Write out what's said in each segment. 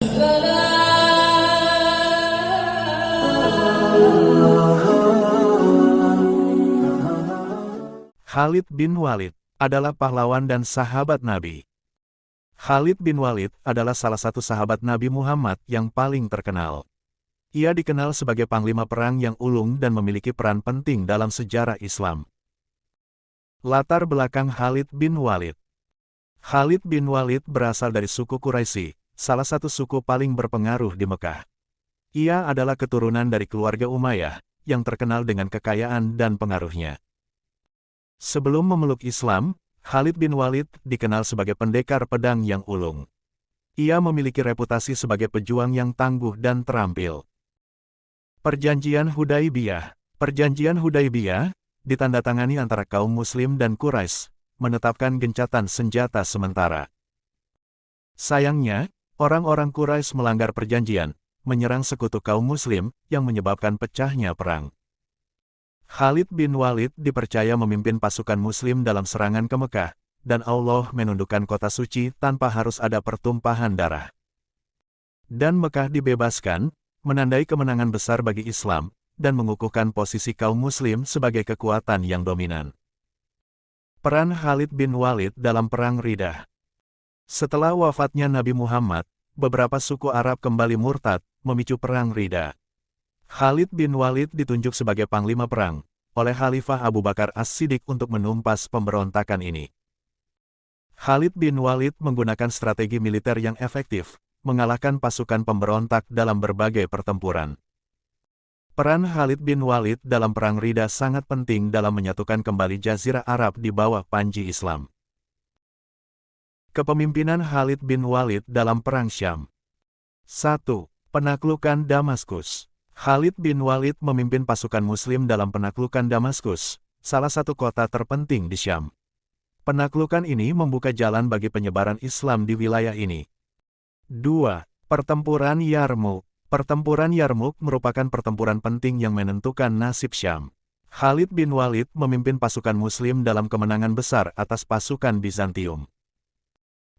Khalid bin Walid adalah pahlawan dan sahabat Nabi. Khalid bin Walid adalah salah satu sahabat Nabi Muhammad yang paling terkenal. Ia dikenal sebagai panglima perang yang ulung dan memiliki peran penting dalam sejarah Islam. Latar belakang Khalid bin Walid. Khalid bin Walid berasal dari suku Quraisy, salah satu suku paling berpengaruh di Mekah. Ia adalah keturunan dari keluarga Umayyah, yang terkenal dengan kekayaan dan pengaruhnya. Sebelum memeluk Islam, Khalid bin Walid dikenal sebagai pendekar pedang yang ulung. Ia memiliki reputasi sebagai pejuang yang tangguh dan terampil. Perjanjian Hudaibiyah. Perjanjian Hudaibiyah ditandatangani antara kaum Muslim dan Quraisy, menetapkan gencatan senjata sementara. Sayangnya, orang-orang Quraisy melanggar perjanjian, menyerang sekutu kaum Muslim, yang menyebabkan pecahnya perang. Khalid bin Walid dipercaya memimpin pasukan Muslim dalam serangan ke Mekah, dan Allah menundukkan kota suci tanpa harus ada pertumpahan darah. Dan Mekah dibebaskan, menandai kemenangan besar bagi Islam, dan mengukuhkan posisi kaum Muslim sebagai kekuatan yang dominan. Peran Khalid bin Walid dalam Perang Riddah. Setelah wafatnya Nabi Muhammad, beberapa suku Arab kembali murtad, memicu Perang Riddah. Khalid bin Walid ditunjuk sebagai panglima perang oleh Khalifah Abu Bakar As-Siddiq untuk menumpas pemberontakan ini. Khalid bin Walid menggunakan strategi militer yang efektif, mengalahkan pasukan pemberontak dalam berbagai pertempuran. Peran Khalid bin Walid dalam Perang Riddah sangat penting dalam menyatukan kembali Jazirah Arab di bawah panji Islam. Kepemimpinan Khalid bin Walid dalam Perang Syam. 1. Penaklukan Damaskus. Khalid bin Walid memimpin pasukan Muslim dalam penaklukan Damaskus, salah satu kota terpenting di Syam. Penaklukan ini membuka jalan bagi penyebaran Islam di wilayah ini. 2. Pertempuran Yarmuk. Pertempuran Yarmuk merupakan pertempuran penting yang menentukan nasib Syam. Khalid bin Walid memimpin pasukan Muslim dalam kemenangan besar atas pasukan Bizantium.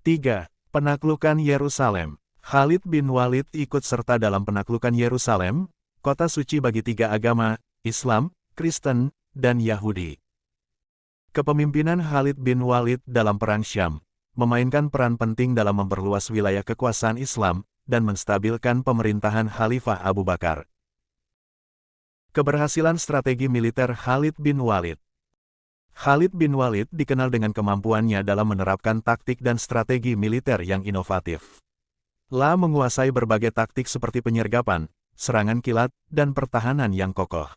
3. Penaklukan Yerusalem. Khalid bin Walid ikut serta dalam penaklukan Yerusalem, kota suci bagi tiga agama, Islam, Kristen, dan Yahudi. Kepemimpinan Khalid bin Walid dalam Perang Syam memainkan peran penting dalam memperluas wilayah kekuasaan Islam dan menstabilkan pemerintahan Khalifah Abu Bakar. Keberhasilan strategi militer Khalid bin Walid. Khalid bin Walid dikenal dengan kemampuannya dalam menerapkan taktik dan strategi militer yang inovatif. Ia menguasai berbagai taktik seperti penyergapan, serangan kilat, dan pertahanan yang kokoh.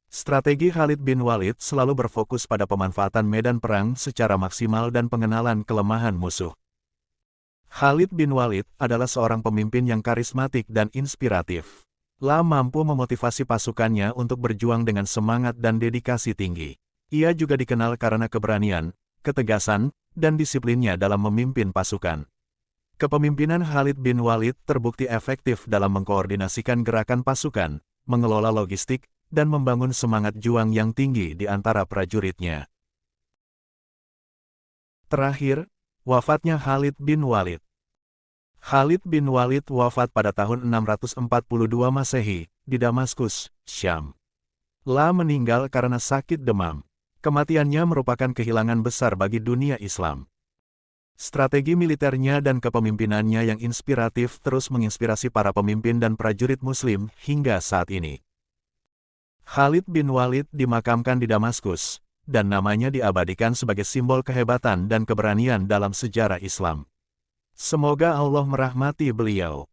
Strategi Khalid bin Walid selalu berfokus pada pemanfaatan medan perang secara maksimal dan pengenalan kelemahan musuh. Khalid bin Walid adalah seorang pemimpin yang karismatik dan inspiratif. Ia mampu memotivasi pasukannya untuk berjuang dengan semangat dan dedikasi tinggi. Ia juga dikenal karena keberanian, ketegasan, dan disiplinnya dalam memimpin pasukan. Kepemimpinan Khalid bin Walid terbukti efektif dalam mengkoordinasikan gerakan pasukan, mengelola logistik, dan membangun semangat juang yang tinggi di antara prajuritnya. Terakhir, wafatnya Khalid bin Walid. Khalid bin Walid wafat pada tahun 642 Masehi, di Damaskus, Syam. Ia meninggal karena sakit demam. Kematiannya merupakan kehilangan besar bagi dunia Islam. Strategi militernya dan kepemimpinannya yang inspiratif terus menginspirasi para pemimpin dan prajurit Muslim hingga saat ini. Khalid bin Walid dimakamkan di Damaskus, dan namanya diabadikan sebagai simbol kehebatan dan keberanian dalam sejarah Islam. Semoga Allah merahmati beliau.